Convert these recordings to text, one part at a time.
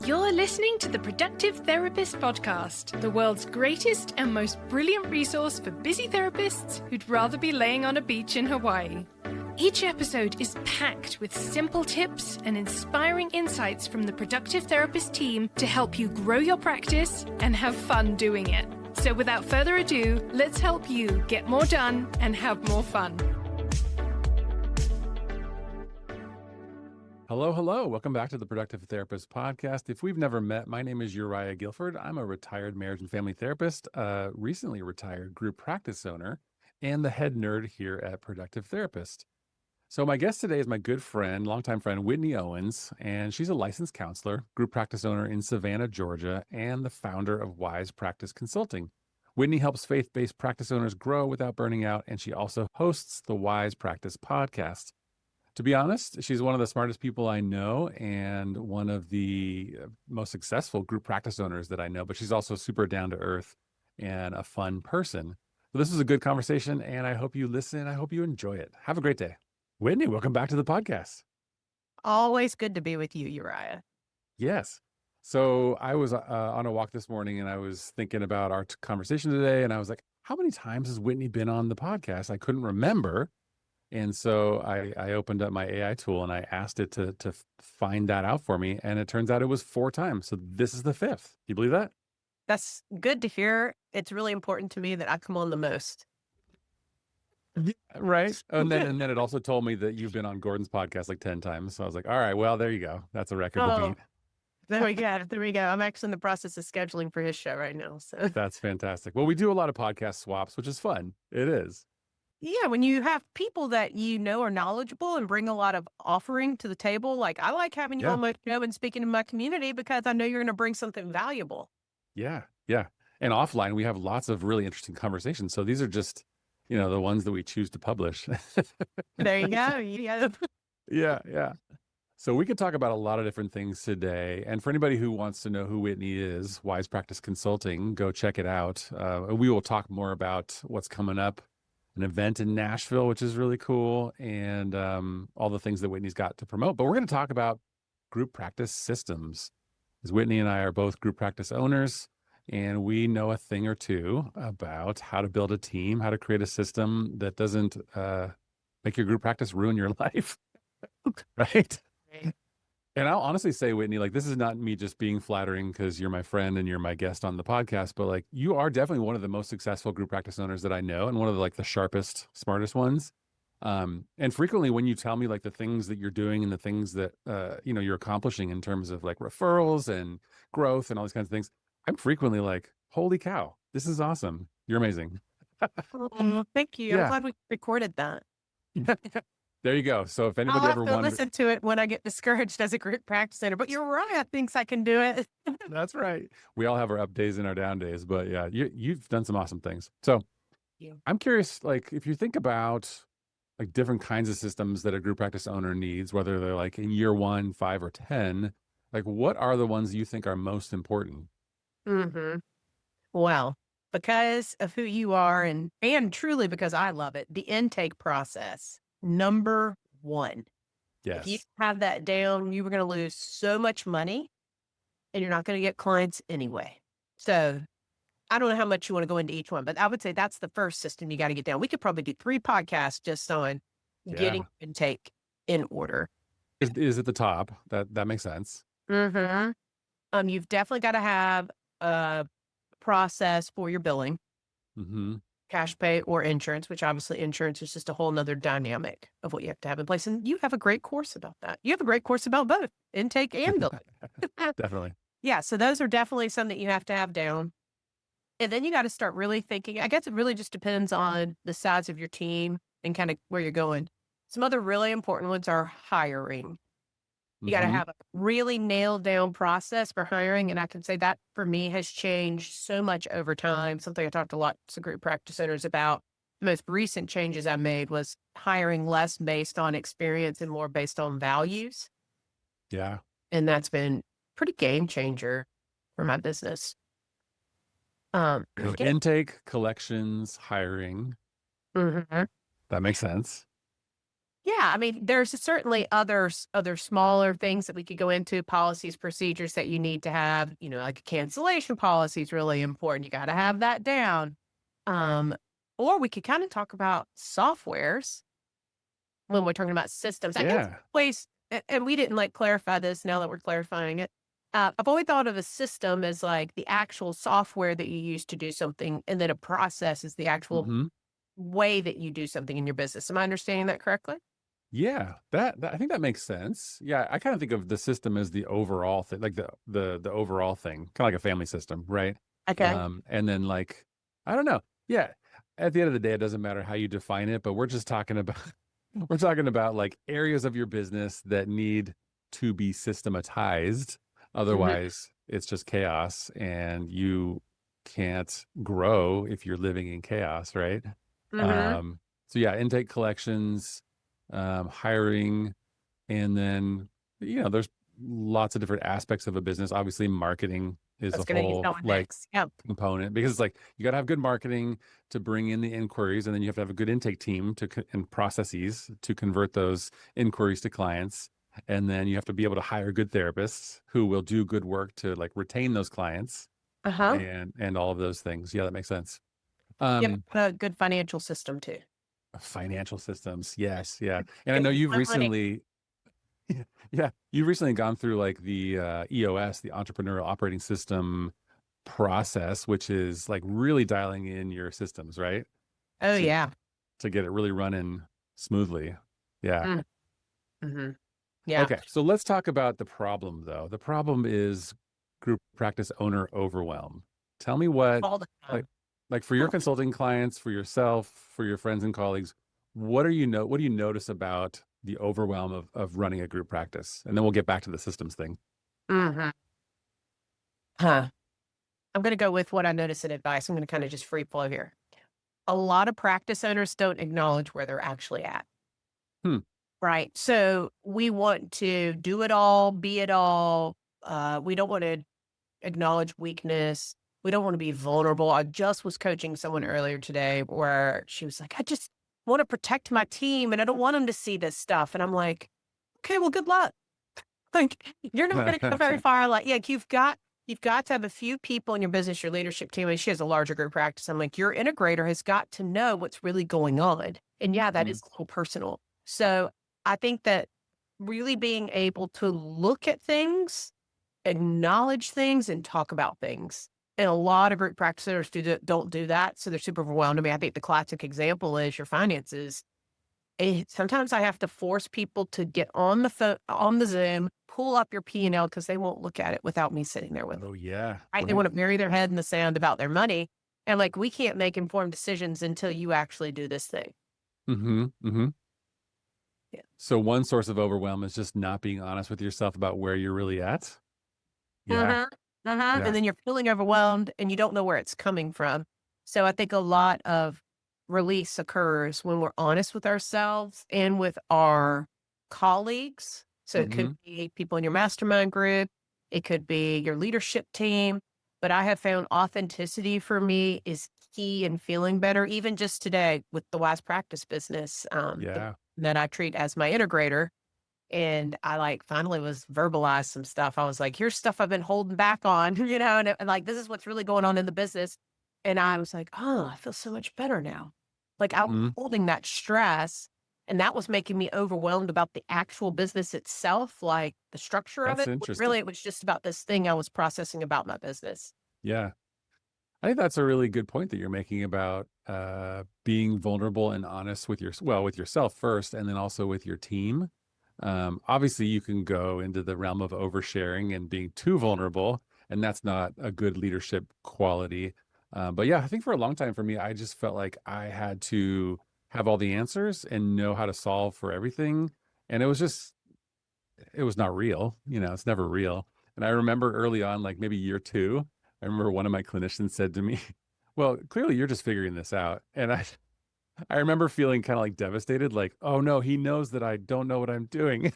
You're listening to the Productive Therapist Podcast, the world's greatest and most brilliant resource for busy therapists who'd rather be laying on a beach in Hawaii. Each episode is packed with simple tips and inspiring insights from the Productive Therapist team to help you grow your practice and have fun doing it. So without further ado, let's help you get more done and have more fun. Hello. Welcome back to the Productive Therapist Podcast. If we've never met, my name is Uriah Guilford. I'm a retired marriage and family therapist, recently retired group practice owner, and the head nerd here at Productive Therapist. So my guest today is my good friend, longtime friend, Whitney Owens, and she's a licensed counselor, group practice owner in Savannah, Georgia, and the founder of Wise Practice Consulting. Whitney helps faith-based practice owners grow without burning out, and she also hosts the Wise Practice Podcast. To be honest, she's one of the smartest people I know and one of the most successful group practice owners that I know, but she's also super down to earth and a fun person. So this is a good conversation, and I hope you listen. I hope you enjoy it. Have a great day. Whitney, welcome back to the podcast. Always good to be with you, Uriah. Yes. So I was on a walk this morning, and I was thinking about our conversation today, and I was like, how many times has Whitney been on the podcast? I couldn't remember. And so I opened up my AI tool and I asked it to find that out for me. And it turns out it was 4 times. So this is the 5th. You believe that? That's good to hear. It's really important to me that I come on the most. Right. And then it also told me that you've been on Gordon's podcast like 10 times. So I was like, all right, well, there you go. That's a record to beat. There we go. I'm actually in the process of scheduling for his show right now. So that's fantastic. Well, we do a lot of podcast swaps, which is fun. It is. Yeah, when you have people that you know are knowledgeable and bring a lot of offering to the table, like I like having you on my show and speaking to my community because I know you're going to bring something valuable. Yeah. And offline, we have lots of really interesting conversations. So these are just, the ones that we choose to publish. There you go. Yeah. So we could talk about a lot of different things today. And for anybody who wants to know who Whitney is, Wise Practice Consulting, go check it out. We will talk more about what's coming up. An event in Nashville, which is really cool, and all the things that Whitney's got to promote. But we're going to talk about group practice systems, because Whitney and I are both group practice owners, and we know a thing or two about how to build a team, how to create a system that doesn't make your group practice ruin your life, right? And I'll honestly say, Whitney, like, this is not me just being flattering because you're my friend and you're my guest on the podcast, but like, you are definitely one of the most successful group practice owners that I know, and one of the sharpest, smartest ones. And frequently when you tell me like the things that you're doing and the things that, you're accomplishing in terms of like referrals and growth and all these kinds of things, I'm frequently like, holy cow, this is awesome. You're amazing. Thank you. Yeah. I'm glad we recorded that. There you go. So if anybody ever wanted to listen to it when I get discouraged as a group practice owner, but Uriah thinks I can do it. That's right. We all have our up days and our down days, but yeah, you've done some awesome things. So I'm curious, like, if you think about like different kinds of systems that a group practice owner needs, whether they're like in year 1, 5, or 10, like what are the ones you think are most important? Well, because of who you are and truly because I love it, the intake process. Number 1. Yes. If you have that down, you were going to lose so much money and you're not going to get clients anyway. So I don't know how much you want to go into each one, but I would say that's the first system you got to get down. We could probably do 3 podcasts just on getting intake in order. Is at the top. That makes sense. You've definitely got to have a process for your billing. Cash pay or insurance, which obviously insurance is just a whole nother dynamic of what you have to have in place. And you have a great course about that. You have a great course about both intake and billing. Definitely. Yeah. So those are definitely some that you have to have down. And then you got to start really thinking, I guess it really just depends on the size of your team and kind of where you're going. Some other really important ones are hiring. You got to have a really nailed down process for hiring. And I can say that for me has changed so much over time. Something I talked to lots of group practice owners about. The most recent changes I made was hiring less based on experience and more based on values. Yeah. And that's been pretty game changer for my business. Intake, collections, hiring. That makes sense. Yeah, I mean, there's certainly other smaller things that we could go into, policies, procedures that you need to have, like a cancellation policy is really important. You got to have that down. Um, or we could kind of talk about softwares when we're talking about systems. I guess Yeah. ways, and we didn't like clarify this now that we're clarifying it. I've always thought of a system as like the actual software that you use to do something, and then a process is the actual hmm way that you do something in your business. Am I understanding that correctly? Yeah, I think that makes sense. Yeah, I kind of think of the system as the overall thing, like the overall thing, kind of like a family system, right? Okay. And then like I don't know. Yeah, at the end of the day, it doesn't matter how you define it, but we're just talking about we're talking about like areas of your business that need to be systematized. hmm Otherwise, it's just chaos, and you can't grow if you're living in chaos, right? hmm Um, so yeah, intake collections, hiring, and then there's lots of different aspects of a business. Obviously, marketing is a That's gonna use whole that one like next. Yep. component because it's like you got to have good marketing to bring in the inquiries, and then you have to have a good intake team and processes to convert those inquiries to clients, and then you have to be able to hire good therapists who will do good work to like retain those clients Uh-huh. and all of those things. Yeah, that makes sense. Yep. Um, A good financial system too. Financial systems, yes, yeah, and I know Get you've my money. recently yeah, you've recently gone through like the EOS, the Entrepreneurial Operating System process, which is like really dialing in your systems, right? Oh To yeah. to get it really running smoothly. Yeah. Mm, hmm Yeah. Okay, so let's talk about the problem though. The problem is group practice owner overwhelm. Tell me what All the like time. like for your consulting clients, for yourself, for your friends and colleagues, what do you notice about the overwhelm of running a group practice? And then we'll get back to the systems thing. hmm Huh. I'm gonna go with what I notice in advice. I'm gonna kind of just free flow here. A lot of practice owners don't acknowledge where they're actually at. Hmm. Right. So we want to do it all, be it all. We don't want to acknowledge weakness. We don't want to be vulnerable. I just was coaching someone earlier today where she was like, I just want to protect my team and I don't want them to see this stuff. And I'm like, okay, well, good luck. Like, you're not going to go very far. Like, yeah, you've got to have a few people in your business, your leadership team. And she has a larger group practice. I'm like, your integrator has got to know what's really going on. And yeah, that Mhm. is a little personal. So I think that really being able to look at things, acknowledge things, and talk about things. And a lot of group practitioners don't do that. So they're super overwhelmed. I mean, I think the classic example is your finances. Sometimes I have to force people to get on the phone, on the Zoom, pull up your P&L because they won't look at it without me sitting there with them. Oh yeah, Right? They right. want to bury their head in the sand about their money. And like, we can't make informed decisions until you actually do this thing. Mm-hmm. Mm-hmm. Yeah. So one source of overwhelm is just not being honest with yourself about where you're really at. Yeah. Uh-huh. Uh-huh. Yeah. And then you're feeling overwhelmed and you don't know where it's coming from. So I think a lot of release occurs when we're honest with ourselves and with our colleagues. So it could Mm-hmm. be people in your mastermind group, it could be your leadership team. But I have found authenticity for me is key in feeling better. Even just today with the Wise Practice business Yeah. that I treat as my integrator. And I like finally was verbalized some stuff. I was like, here's stuff I've been holding back on, and like, this is what's really going on in the business. And I was like, oh, I feel so much better now. Like I was Mm, holding that stress and that was making me overwhelmed about the actual business itself, like the structure of that's it. interesting. Really, it was just about this thing I was processing about my business. Yeah. I think that's a really good point that you're making about being vulnerable and honest with with yourself first, and then also with your team. Obviously, you can go into the realm of oversharing and being too vulnerable, and that's not a good leadership quality. But yeah, I think for a long time for me, I just felt like I had to have all the answers and know how to solve for everything, and it was not real. It's never real. And I remember early on, like maybe year two, I remember one of my clinicians said to me, well, clearly you're just figuring this out. And I remember feeling kind of like devastated, like, oh no, he knows that I don't know what I'm doing,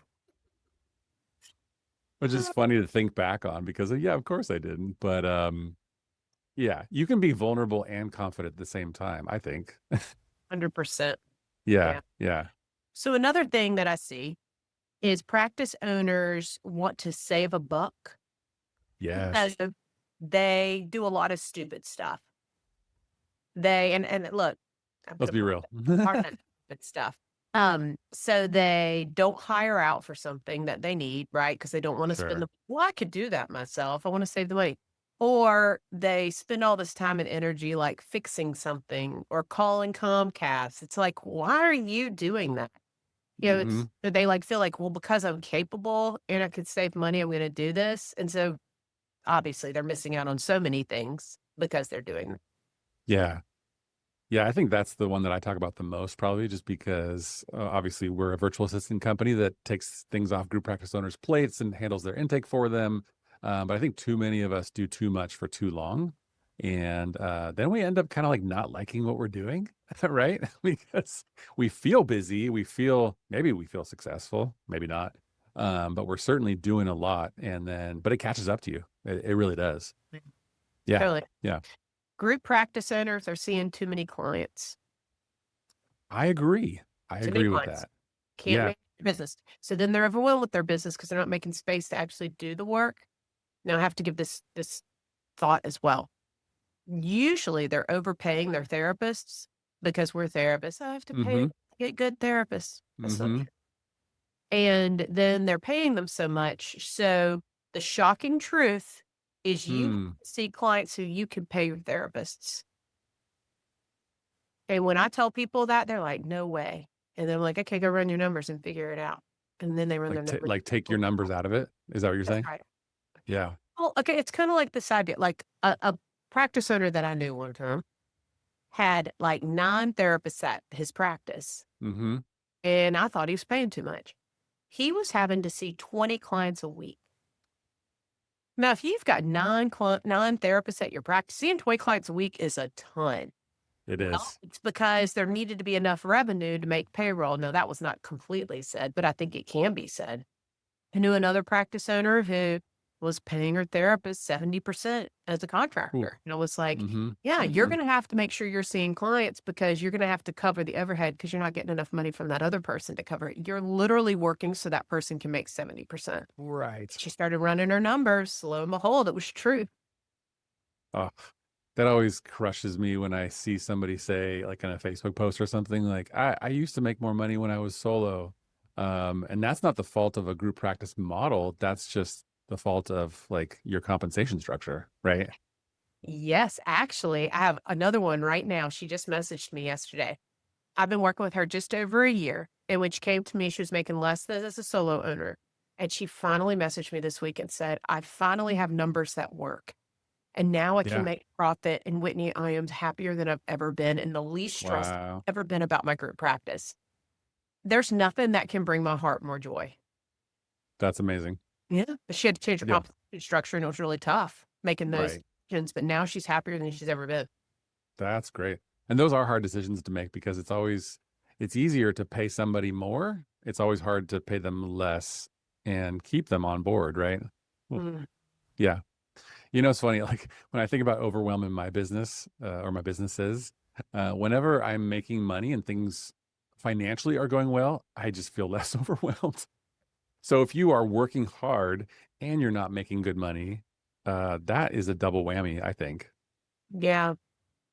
which is funny to think back on because yeah, of course I didn't. But yeah, you can be vulnerable and confident at the same time, I think. 100%. Yeah, Yeah. yeah. So another thing that I see is practice owners want to save a buck. Yes. So they do a lot of stupid stuff. And look, I'm Let's gonna be put real. part of that stupid stuff. So they don't hire out for something that they need, right? Because they don't want to spend Sure. well, I could do that myself. I want to save the money. Or they spend all this time and energy like fixing something or calling Comcast. It's like, why are you doing that? Hmm. They like feel like, well, because I'm capable and I could save money, I'm going to do this. And so obviously they're missing out on so many things because they're doing that. Yeah. Yeah, I think that's the one that I talk about the most, probably just because obviously we're a virtual assistant company that takes things off group practice owners' plates and handles their intake for them. But I think too many of us do too much for too long. And then we end up kind of like not liking what we're doing, right? Because we feel busy. Maybe we feel successful, maybe not. But we're certainly doing a lot. But it catches up to you. It really does. Yeah. Totally. Yeah. Group practice owners are seeing too many clients, I agree. I too many agree with clients. that. Can't Yeah. make business. So then they're overwhelmed with their business because they're not making space to actually do the work. Now I have to give this thought as well. Usually they're overpaying their therapists because we're therapists. I have to pay Mm-hmm. to get good therapists. That's not Mm-hmm. true. And then they're paying them so much. So the shocking truth is you Hmm. see clients who you can pay your therapists. And when I tell people that, they're like, no way. And then I'm like, okay, go run your numbers and figure it out. And then they run their numbers. Like take your numbers out of it. Is that what you're That's saying? right. Yeah. Well, okay, it's kind of like this idea, like a practice owner that I knew one time had like 9 therapists at his practice. Mm-hmm. And I thought he was paying too much. He was having to see 20 clients a week. Now, if you've got 9 therapists at your practice, seeing 20 clients a week is a ton. It Well, is. it's because there needed to be enough revenue to make payroll. No, that was not completely said, but I think it can be said. I knew another practice owner who was paying her therapist 70% as a Ooh. contractor. And I was like, Mm-hmm. yeah, you're Mm-hmm. going to have to make sure you're seeing clients because you're going to have to cover the overhead because you're not getting enough money from that other person to cover it. You're literally working so that person can make 70%. Right. She started running her numbers. Lo and behold, it was true. Oh, that always crushes me when I see somebody say, like in a Facebook post or something, like, I used to make more money when I was solo. And that's not the fault of a group practice model. That's just the fault of like your compensation structure, right? Yes, actually, I have another one right now. She just messaged me yesterday. I've been working with her just over a year. And when she came to me, she was making less than as a solo owner. And she finally messaged me this week and said, I finally have numbers that work. And now I can Yeah. make profit. And Whitney, I am happier than I've ever been and the least stressed I've Wow. ever been about my group practice. There's nothing that can bring my heart more joy. That's amazing. Yeah. But she had to change her Yeah. compensation structure and it was really tough making those Right. decisions. But now she's happier than she's ever been. That's great. And those are hard decisions to make because it's easier to pay somebody more. It's always hard to pay them less and keep them on board, right? Well, Mm. yeah. It's funny, like when I think about overwhelm in my business or my businesses, whenever I'm making money and things financially are going well, I just feel less overwhelmed. So if you are working hard and you're not making good money, that is a double whammy, I think. Yeah.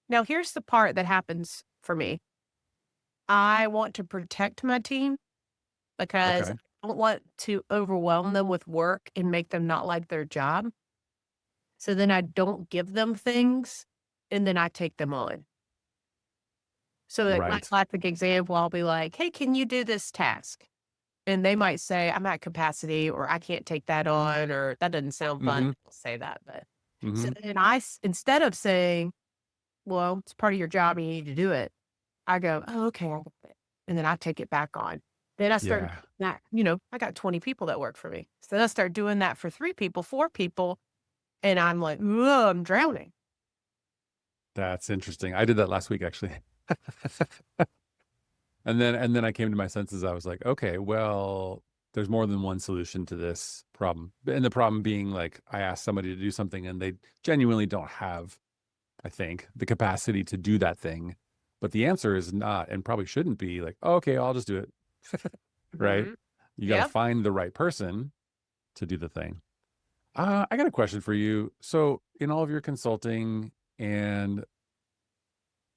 Now, here's the part that happens for me. I want to protect my team because Okay. I don't want to overwhelm them with work and make them not like their job. So then I don't give them things and then I take them on. So, like, my Right. classic example, I'll be like, hey, can you do this task? And they might say, I'm at capacity or I can't take that on or that doesn't sound fun. Mm-hmm. I'll say that. But so Mm-hmm. then instead of saying, well, it's part of your job and you need to do it, I go, oh, okay, I got it. And then I take it back on. Then I start Yeah. that, I got 20 people that work for me. So then I start doing that for 3 people, 4 people. And I'm like, oh, I'm drowning. That's interesting. I did that last week actually. And then I came to my senses. I was like, okay, well, there's more than one solution to this problem. And the problem being like I asked somebody to do something and they genuinely don't have, I think, the capacity to do that thing. But the answer is not and probably shouldn't be like, oh, okay, I'll just do it. right? Mhm. You got to Yep. find the right person to do the thing. I got a question for you. So, in all of your consulting and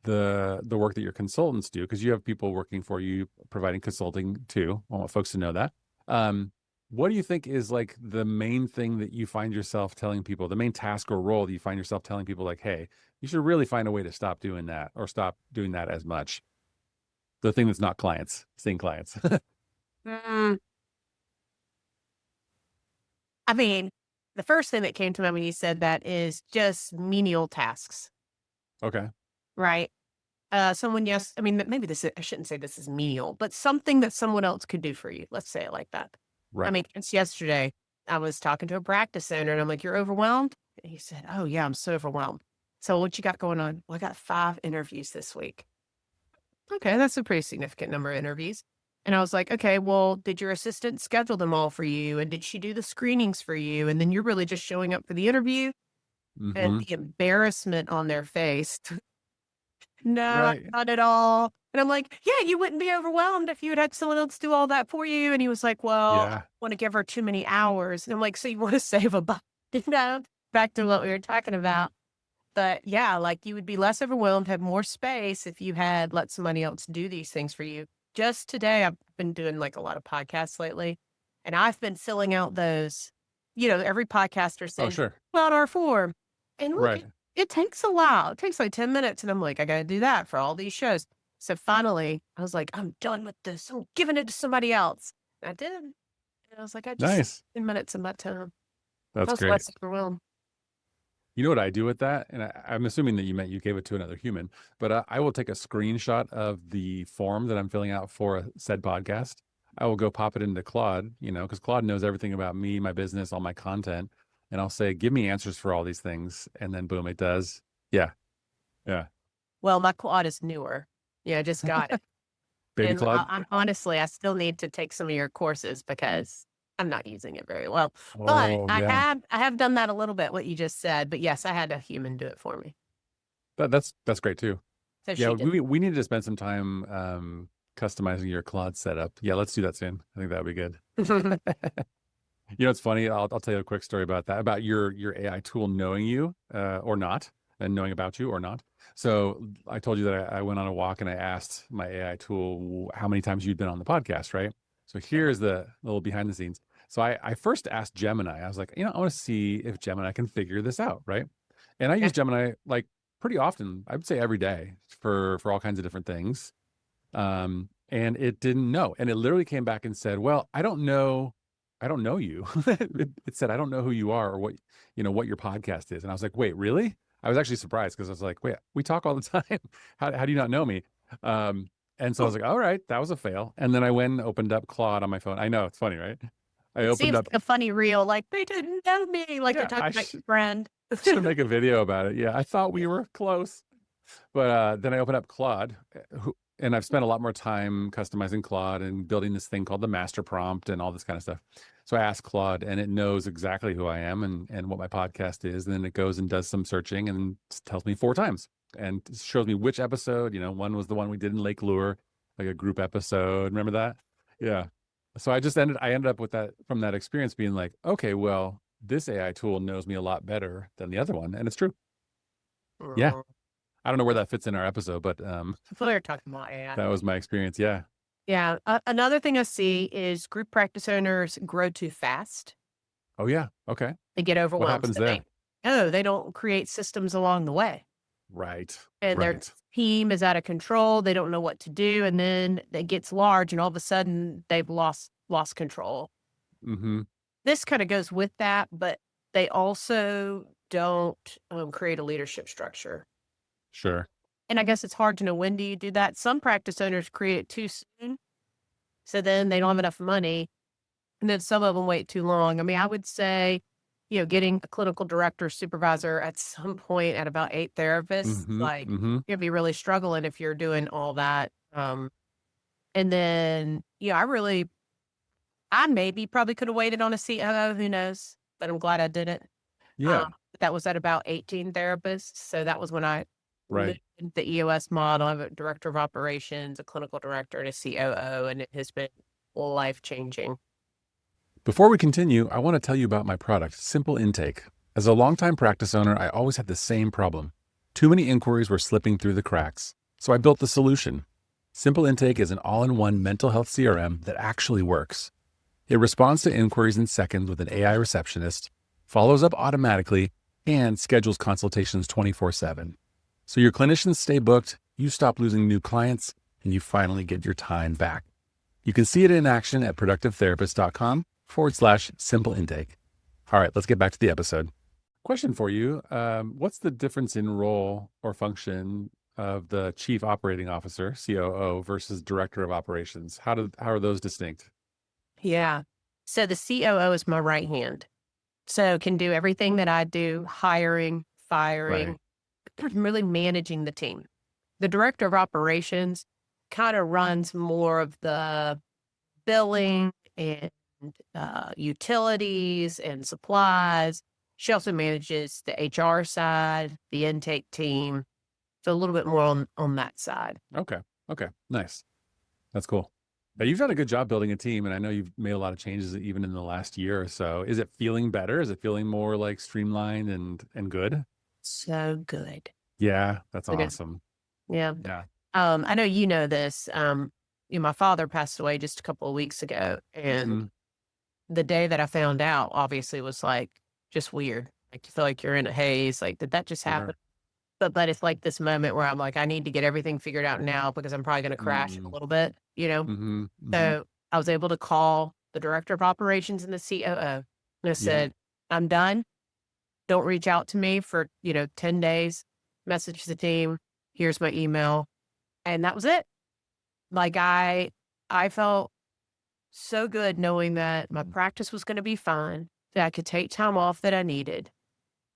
the work that your consultants do, because you have people working for you providing consulting too. I want folks to know that. Um, what do you think is like the main thing that you find yourself telling people, the main task or role that you find yourself telling people, like, hey, you should really find a way to stop doing that or stop doing that as much? The thing that's not clients, seeing clients. Mm, I mean, the first thing that came to mind when you said that is just menial tasks, Okay. right? Someone, yes, I mean, maybe I shouldn't say this is menial, but something that someone else could do for you. Let's say it like that. I Right. mean, it's yesterday. I was talking to a practice owner and I'm like, "You're overwhelmed?" And he said, "Oh, yeah, I'm so overwhelmed." So, what you got going on? Well, I got 5 interviews this week. Okay, that's a pretty significant number of interviews. And I was like, "Okay, well, did your assistant schedule them all for you? And did she do the screenings for you? And then you're really just showing up for the interview?" And Mm-hmm. the embarrassment on their face. No, Right. not at all. And I'm like, "Yeah, you wouldn't be overwhelmed if you had had someone else do all that for you." And he was like, "Well, I Yeah. don't want to give her too many hours." And I'm like, "So you want to save a buck?" You know, back to what we were talking about. But yeah, like you would be less overwhelmed, have more space if you had let somebody else do these things for you. Just today, I've been doing like a lot of podcasts lately, and I've been filling out those, every podcaster Oh, says, sure. fill out our form. And look, Right. it takes a while. It takes like 10 minutes. And I'm like, I got to do that for all these shows. So finally, I was like, I'm done with this. I'm giving it to somebody else. And I did. And I was like, I just Nice. 10 minutes of my time. I That's was great. less overwhelmed. You know what I do with that? And I'm assuming that you meant you gave it to another human, but I will take a screenshot of the form that I'm filling out for a said podcast. I will go pop it into Claude, because Claude knows everything about me, my business, all my content. And I'll say, give me answers for all these things. And then boom, it does. Yeah. Yeah. Well, my quad is newer. Yeah, I just got it. Baby And Claude. I still need to take some of your courses because I'm not using it very well. But Oh, I yeah. have done that a little bit, what you just said. But yes, I had a human do it for me. That's great too. So Yeah. she did. We need to spend some time customizing your Claude setup. Yeah. Let's do that soon. I think that would be good. It's funny. I'll tell you a quick story about that, about your AI tool knowing you or not, and knowing about you or not. So I told you that I went on a walk and I asked my AI tool how many times you'd been on the podcast, right? So here's the little behind the scenes. So I first asked Gemini. I was like, I want to see if Gemini can figure this out, right? And I use Okay. Gemini like pretty often. I would say every day for all kinds of different things. And it didn't know. And it literally came back and said, well, I don't know. I don't know you. It said, I don't know who you are or what your podcast is. And I was like, wait, really? I was actually surprised because I was like, wait, we talk all the time. How do you not know me? And so I was like, all right, that was a fail. And then I went and opened up Claude on my phone. I know it's funny, right? I It opened seems up, like a funny reel, like they didn't know me, like they're yeah, talking about your friend. should make a video about it. Yeah, I thought we were close. But then I opened up Claude, and I've spent a lot more time customizing Claude and building this thing called the master prompt and all this kind of stuff. So I asked Claude, and it knows exactly who I am and what my podcast is. And then it goes and does some searching and tells me 4 times and shows me which episode. One was the one we did in Lake Lure, like a group episode. Remember that? Yeah. So I ended up with that from that experience being like, okay, well, this AI tool knows me a lot better than the other one, and it's true. Yeah. Oh, I don't know where that fits in our episode, but that's what they're talking about. Yeah. that was my experience. Yeah. Yeah. Another thing I see is group practice owners grow too fast. Oh, yeah. Okay. They get What overwhelmed. happens So there? they don't create systems along the way. Right. And their Right. team is out of control. They don't know what to do. And then it gets large and all of a sudden they've lost control. Mm-hmm. This kind of goes with that, but they also don't create a leadership structure. Sure. And I guess it's hard to know when do you do that. Some practice owners create it too soon. So then they don't have enough money. And then some of them wait too long. I mean, I would say, getting a clinical director, supervisor at some point at about 8 therapists, Mm-hmm. like Mm-hmm. you'll be really struggling if you're doing all that. And then, I maybe probably could have waited on a COO, who knows, but I'm glad I did it. Yeah. That was at about 18 therapists. So that was when I Right. the EOS model. I have a director of operations, a clinical director, and a COO, and it has been life-changing. Before we continue, I want to tell you about my product, Simple Intake. As a longtime practice owner, I always had the same problem. Too many inquiries were slipping through the cracks. So I built the solution. Simple Intake is an all-in-one mental health CRM that actually works. It responds to inquiries in seconds with an AI receptionist, follows up automatically, and schedules consultations 24/7. So your clinicians stay booked, you stop losing new clients, and you finally get your time back. You can see it in action at productivetherapist.com/simple intake. All right, let's get back to the episode. Question for you. What's the difference in role or function of the chief operating officer, COO, versus director of operations? How are those distinct? Yeah. So the COO is my right hand. So can do everything that I do, hiring, Right. firing, really managing the team. The director of operations kind of runs more of the billing and utilities and supplies. She also manages the HR side, the intake team. So a little bit more on that side. Okay. Okay. Nice. That's cool. Now, you've done a good job building a team, and I know you've made a lot of changes even in the last year or so. Is it feeling better? Is it feeling more like streamlined and good? So good. Yeah, that's Okay. awesome. Yeah. Yeah. I know you know this. My father passed away just a couple of weeks ago, and Mhm. the day that I found out, obviously, was like just weird. Like you feel like you're in a haze. Like, did that just happen? Sure. But it's like this moment where I'm like, I need to get everything figured out now because I'm probably going to crash in a Mm. little bit, you know? Mhm. Mhm. So I was able to call the director of operations and the COO. And I Yeah. said, I'm done. Don't reach out to me for, 10 days. Message the team. Here's my email. And that was it. Like I felt so good knowing that my practice was going to be fine, that I could take time off that I needed.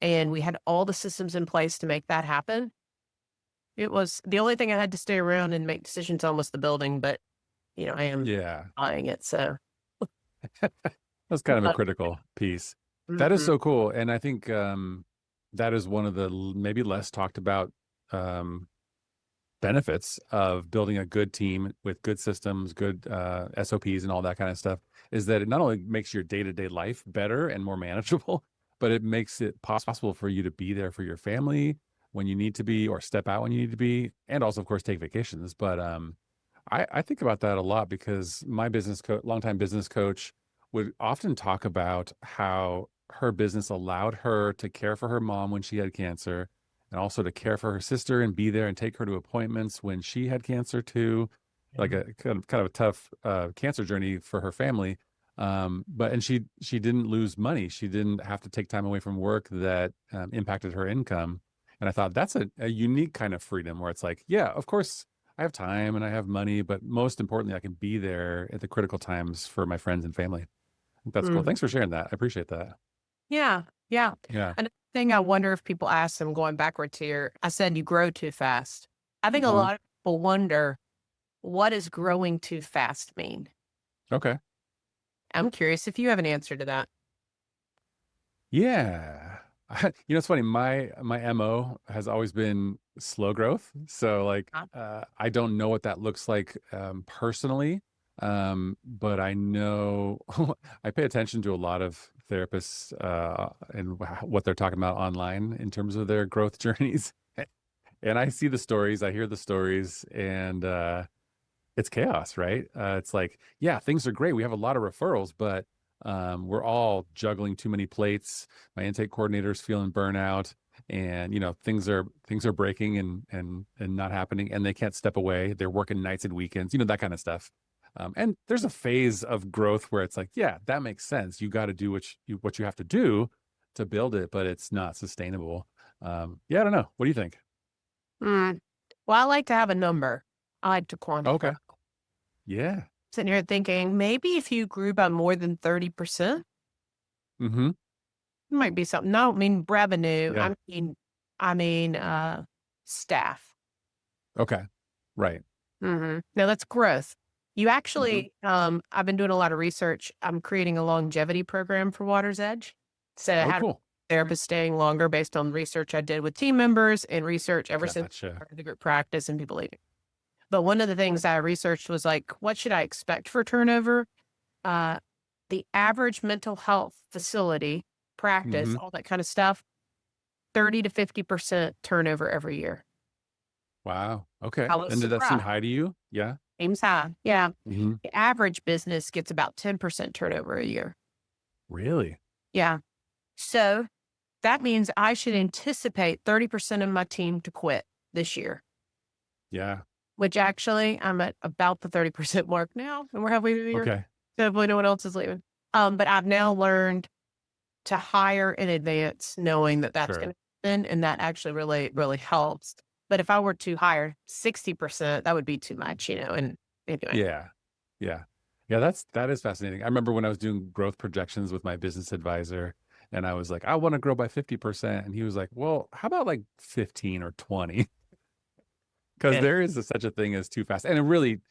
And we had all the systems in place to make that happen. It was the only thing I had to stay around and make decisions on was the building, but I am Yeah. buying it. So, That's kind of a uh, critical piece. That is mhm. so cool. And I think that is one of the maybe less talked about um, benefits of building a good team with good systems, good SOPs, and all that kind of stuff, is that it not only makes your day-to-day life better and more manageable, but it makes it possible for you to be there for your family when you need to be, or step out when you need to be, and also, of course, take vacations. But I think about that a lot because my longtime business coach would often talk about how her business allowed her to care for her mom when she had cancer, and also to care for her sister and be there and take her to appointments when she had cancer too. Like a kind of a tough cancer journey for her family. And she didn't lose money. She didn't have to take time away from work that impacted her income. And I thought that's a unique kind of freedom where it's like, yeah, of course I have time and I have money, but most importantly, I can be there at the critical times for my friends and family. I think that's cool. Mhm. Thanks for sharing that. I appreciate that. Yeah, yeah. Yeah. Another thing I wonder if people ask them going backwards here, I said you grow too fast. I think a Mhm. lot of people wonder, what does growing too fast mean? Okay. I'm curious if you have an answer to that. Yeah. It's funny. My MO has always been slow growth. So like, Huh? I don't know what that looks like personally, but I know I pay attention to a lot of therapists and what they're talking about online in terms of their growth journeys. And I see the stories, I hear the stories, and it's chaos, right? It's like, yeah, things are great. We have a lot of referrals, but we're all juggling too many plates. My intake coordinator's feeling burnout, and things are breaking and not happening, and they can't step away. They're working nights and weekends, that kind of stuff. And there's a phase of growth where it's like, yeah, that makes sense. You got to do what you have to do to build it, but it's not sustainable. Yeah, I don't know. What do you think? Mm. Well, I like to have a number. I like to quantify. Okay. Yeah. Sitting here thinking, maybe if you grew by more than 30%, Mm-hmm. it might be something. No, I mean revenue. Yeah. I mean staff. Okay. Right. Now that's growth. You Mhm. actually, I've been doing a lot of research. I'm creating a longevity program for Water's Edge. So Oh, cool. therapists staying longer based on research I did with team members and research ever since I Gotcha. started the group practice and people leaving. But one of the things I researched was like, what should I expect for turnover? Uh, the average mental health facility, practice, Hmm. all that kind of stuff, 30 to 50% turnover every year. Wow. Okay. I was And did that seem surprised. high to you? Yeah. Seems high. Yeah. Hmm. The average business gets about 10% turnover a year. Really? Yeah. So that means I should anticipate 30% of my team to quit this year, Yeah. which actually I'm at about the 30% mark now, and we're halfway through the year. Okay. So hopefully no one else is leaving. But I've now learned to hire in advance, knowing that that's going Sure. to happen, and that actually really, really helps. But if I were to hire 60%, that would be too much, and anyway. Yeah. Yeah. Yeah. That is fascinating. I remember when I was doing growth projections with my business advisor and I was like, I want to grow by 50%. And he was like, well, how about like 15 or 20? Because Yeah. there is such a thing as too fast. And it really,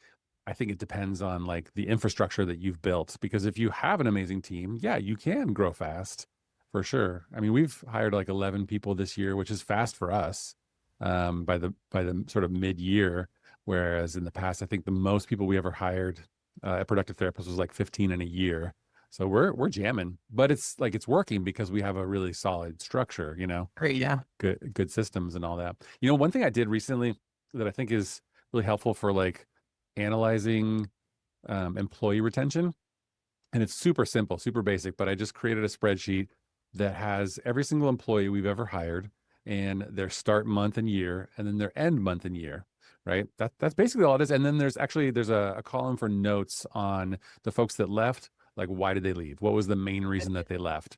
I think it depends on like the infrastructure that you've built. Because if you have an amazing team, yeah, you can grow fast for sure. I mean, we've hired like 11 people this year, which is fast for us by the sort of mid-year. Whereas in the past, I think the most people we ever hired at Productive Therapist was like 15 in a year. So we're jamming, but it's working because we have a really solid structure, Great. Yeah. good systems and all that. One thing I did recently that I think is really helpful for like analyzing employee retention, and it's super simple, super basic, but I just created a spreadsheet that has every single employee we've ever hired and their start month and year, and then their end month and year, right? That's basically all it is. And then there's a column for notes on the folks that left, like why did they leave? What was the main reason that they left?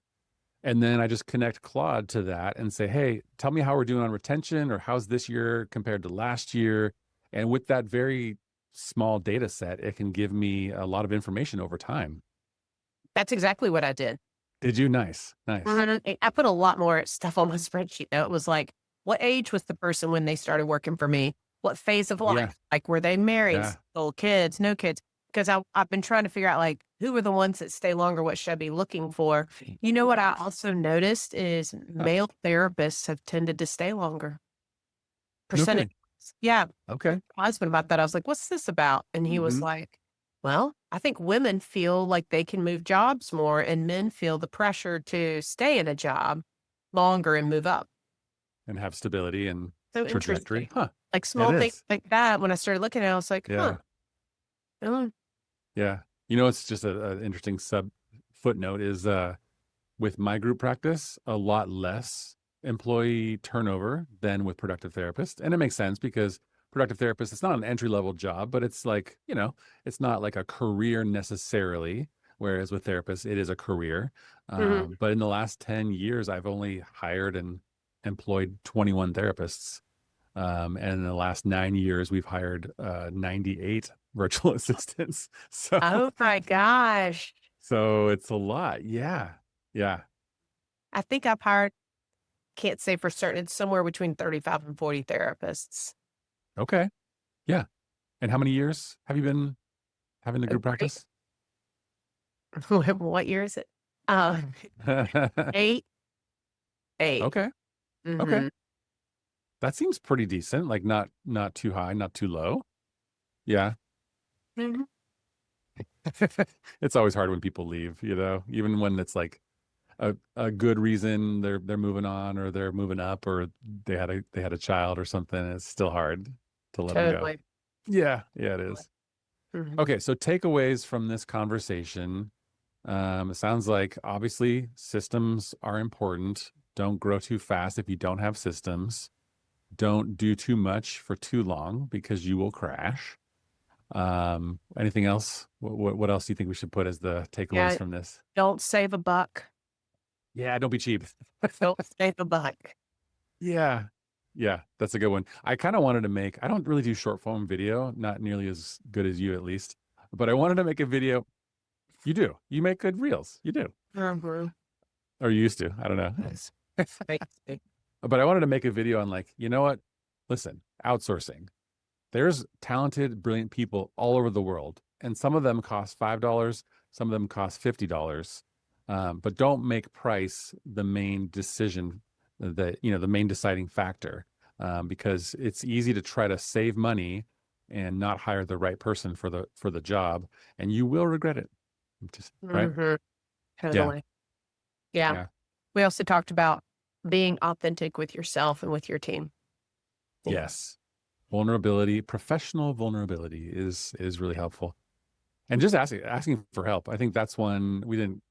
And then I just connect Claude to that and say, hey, tell me how we're doing on retention, or how's this year compared to last year? And with that very small data set, it can give me a lot of information over time. That's exactly what I did. Did you? Nice. Nice. I put a lot more stuff on my spreadsheet though. It was like, what age was the person when they started working for me? What phase of Yeah. life? Like, were they married, Yeah. single, kids, no kids? Because I've been trying to figure out like who are the ones that stay longer? What should I be looking for? You know what I also noticed is Huh. male therapists have tended to stay longer. No Percentage. kidding. Yeah. Okay. My husband about that. I was like, what's this about? And he was Hmm. like, well, I think women feel like they can move jobs more and men feel the pressure to stay in a job longer and move up. And have stability and So trajectory. interesting. Huh. Like It small things is. like that. When I started looking at it, I was like, Yeah. oh, Yeah. It's just an interesting sub footnote is with my group practice, a lot less employee turnover than with productive therapist. And it makes sense because productive therapist, it's not an entry level job, but it's like, it's not like a career necessarily. Whereas with therapists, it is a career. mhm. But in the last 10 years, I've only hired and employed 21 therapists. And in the last 9 years, we've hired 98 virtual assistants. So, Oh my gosh. so it's a lot. Yeah. Yeah. I think I've hired, can't say for certain, it's somewhere between 35 and 40 therapists. Okay. Yeah. And how many years have you been having the Oh, group great. practice? What year is it? Uh, eight. Eight. Okay. Okay. Hmm. That seems pretty decent. Like not too high, not too low. Yeah. Hmm. It's always hard when people leave, even when it's like a good reason they're moving on or they're moving up or they had a child or something. It's still hard to let them go. Totally. Yeah. Yeah, it is. Mhm. Okay. So takeaways from this conversation. It sounds like obviously systems are important. Don't grow too fast if you don't have systems. Don't do too much for too long because you will crash. Anything else? What else do you think we should put as the takeaways Yeah. from this? Don't save a buck. Yeah, don't be cheap. Don't save a buck. Yeah. Yeah, that's a good one. I kind of wanted to I don't really do short form video, not nearly as good as you at least, but I wanted to make a video. You do. You make good reels. You do. Mhm. Or you used to. I don't know. Thanks. But I wanted to make a video on like, you know what? Listen, outsourcing. There's talented, brilliant people all over the world, and some of them cost $5, some of them cost $50. but don't make price the main decision, the main deciding factor, because it's easy to try to save money and not hire the right person for the job, and you will regret it. Right? Mhm. Totally. Yeah. Yeah. We also talked about being authentic with yourself and with your team. Yeah. Yes. Vulnerability, professional vulnerability is really helpful. And just asking for help. I think that's one we didn't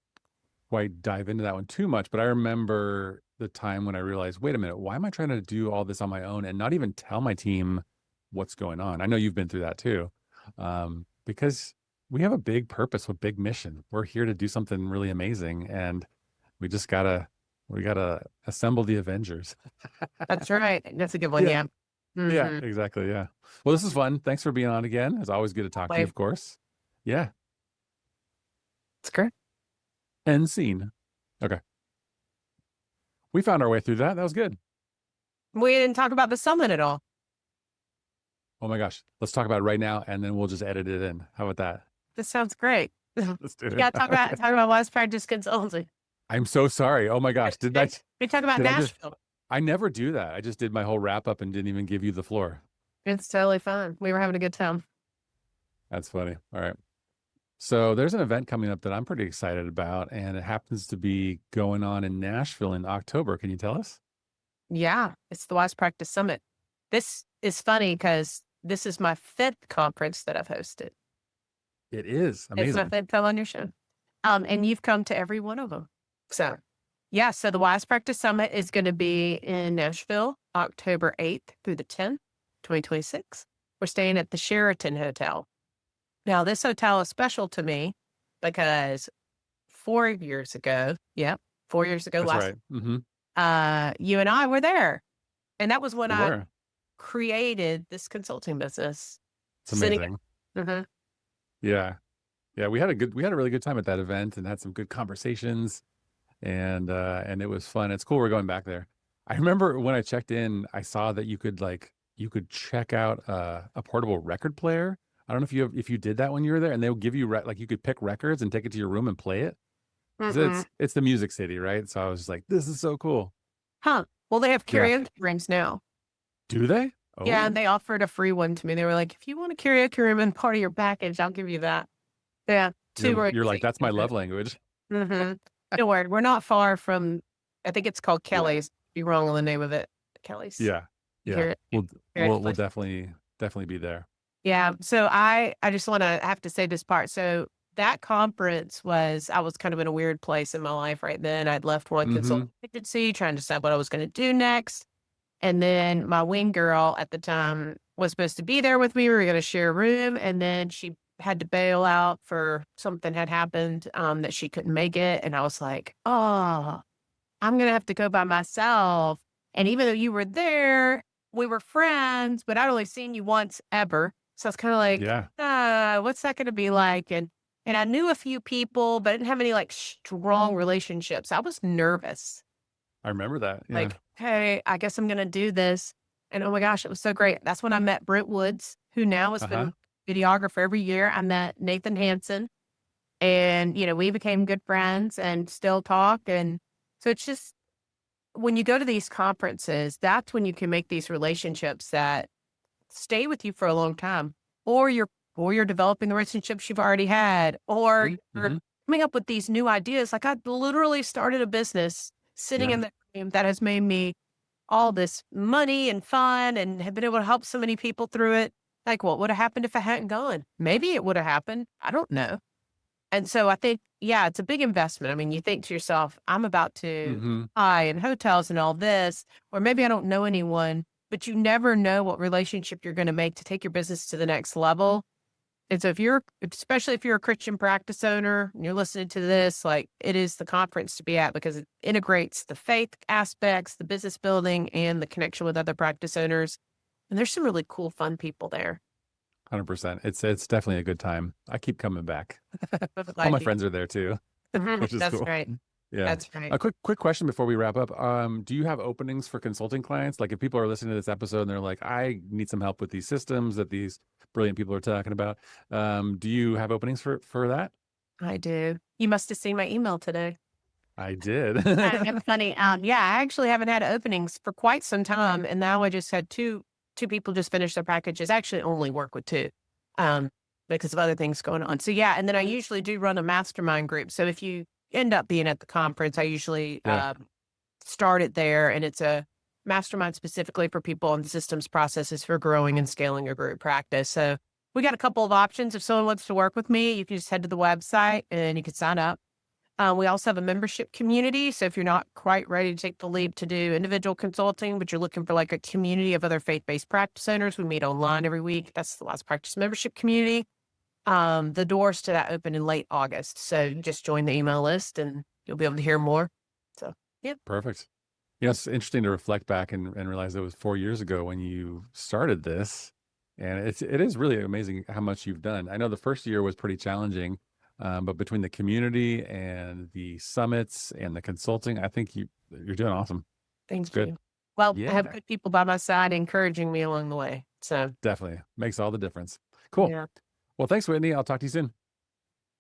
quite dive into that one too much, but I remember the time when I realized, wait a minute, why am I trying to do all this on my own and not even tell my team what's going on? I know you've been through that too. Because we have a big purpose, a big mission. We're here to do something really amazing, and we gotta assemble the Avengers. That's right. That's a good one. Yeah. Yeah. Yeah, Mhm. exactly. Yeah. Well, this is fun. Thanks for being on again. It's always good to talk to you, Like, of course. Yeah. it's great. End scene. Okay. We found our way through that. That was good. We didn't talk about the summit at all. Oh my gosh. Let's talk about it right now, and then we'll just edit it in. How about that? This sounds great. Let's do it. Yeah, talk about wise practice consulting. I'm so sorry. Oh my gosh. We talk about did I just- Nashville. I never do that. I just did my whole wrap up and didn't even give you the floor. It's totally fun. We were having a good time. That's funny. All right. So there's an event coming up that I'm pretty excited about, and it happens to be going on in Nashville in October. Can you tell us? Yeah, it's the Wise Practice Summit. This is funny because this is my 5th conference that I've hosted. It is It's my amazing. 5th time on your show. And you've come to every one of them. So, yeah, so the Wise Practice Summit is going to be in Nashville, October 8th through the 10th, 2026. We're staying at the Sheraton Hotel. Now, this hotel is special to me because 4 years ago, 4 years ago, That's last right. Mm-hmm. you and I were there. And that was when We I were. created this consulting business. It's Sitting- amazing. Mhm. Yeah. Yeah. We had a really good time at that event and had some good conversations, and it was fun. It's cool we're going back there. I remember when I checked in, I saw that you could check out a portable record player. I don't know if you did that when you were there, and they would give you you could pick records and take it to your room and play it. 'Cause Mhm. it's the Music City, right? So I was just like, this is so cool. Huh. Well, they have Yeah. karaoke rooms now. Do they? Oh, Yeah, and they offered a free one to me. They were like, if you want a karaoke room and part of your package, I'll give you that. Yeah. you're like, that's my love language. Mm-hmm. Don't worry. We're not far from, I think it's called Kelly's. Be wrong on the name of it. Kelly's. Yeah. Yeah. Here- We'll place. definitely be there. Yeah. So I just want to have to say this part. So that conference I was kind of in a weird place in my life right then. I'd left one Mhm. consulting agency trying to decide what I was going to do next. And then my wing girl at the time was supposed to be there with me. We were going to share a room. And then she had to bail out for something had happened that she couldn't make it. And I was like, oh, I'm going to have to go by myself. And even though you were there, we were friends, but I'd only seen you once ever. So I was kind of like, Yeah. what's that going to be like? And I knew a few people, but I didn't have any like strong relationships. I was nervous. I remember that. Yeah. Like, hey, I guess I'm going to do this. And oh my gosh, it was so great. That's when I met Brent Woods, who now has been videographer every year. I met Nathan Hansen, and, we became good friends and still talk. And so it's just, when you go to these conferences, that's when you can make these relationships that stay with you for a long time, or you're developing the relationships you've already had, or you're coming up with these new ideas. Like I literally started a business sitting in that room that has made me all this money and fun and have been able to help so many people through it. Like, what would have happened if I hadn't gone? Maybe it would have happened. I don't know. And so I think, it's a big investment. I mean, you think to yourself, I'm about to buy in hotels and all this, or maybe I don't know anyone, but you never know what relationship you're going to make to take your business to the next level. And so especially if you're a Christian practice owner and you're listening to this, like it is the conference to be at because it integrates the faith aspects, the business building, and the connection with other practice owners. And there's some really cool, fun people there. 100%. It's definitely a good time. I keep coming back. All my friends are there too, which is That's cool. right. Yeah. That's right. A quick question before we wrap up. Do you have openings for consulting clients? Like if people are listening to this episode and they're like, I need some help with these systems that these brilliant people are talking about. Do you have openings for that? I do. You must have seen my email today. I did. It's funny. Yeah, I actually haven't had openings for quite some time, and now I just had two people just finish their packages. I actually only work with two, um, because of other things going on. So yeah, and then I usually do run a mastermind group. So if you end up being at the conference, I usually Yeah. start it there, and it's a mastermind specifically for people on systems processes for growing and scaling your group practice. So we got a couple of options. If someone wants to work with me, you can just head to the website and you can sign up. We also have a membership community. So if you're not quite ready to take the leap to do individual consulting, but you're looking for like a community of other faith-based practice owners, we meet online every week. That's the Wise Practice membership community. The doors to that open in late August. So just join the email list and you'll be able to hear more. So, yeah. Perfect. It's interesting to reflect back and realize it was 4 years ago when you started this. And it is really amazing how much you've done. I know the first year was pretty challenging, but between the community and the summits and the consulting, I think you're doing awesome. Thank Good. you. Well, I Yeah. have good people by my side encouraging me along the way. So, Definitely makes all the difference. Cool. yeah. Well, thanks, Whitney. I'll talk to you soon.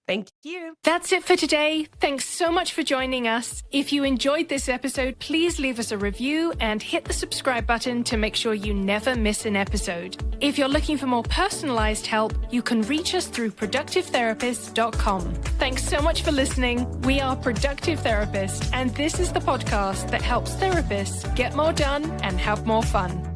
Thank you. That's it for today. Thanks so much for joining us. If you enjoyed this episode, please leave us a review and hit the subscribe button to make sure you never miss an episode. If you're looking for more personalized help, you can reach us through productivetherapist.com. Thanks so much for listening. We are Productive Therapist, and this is the podcast that helps therapists get more done and have more fun.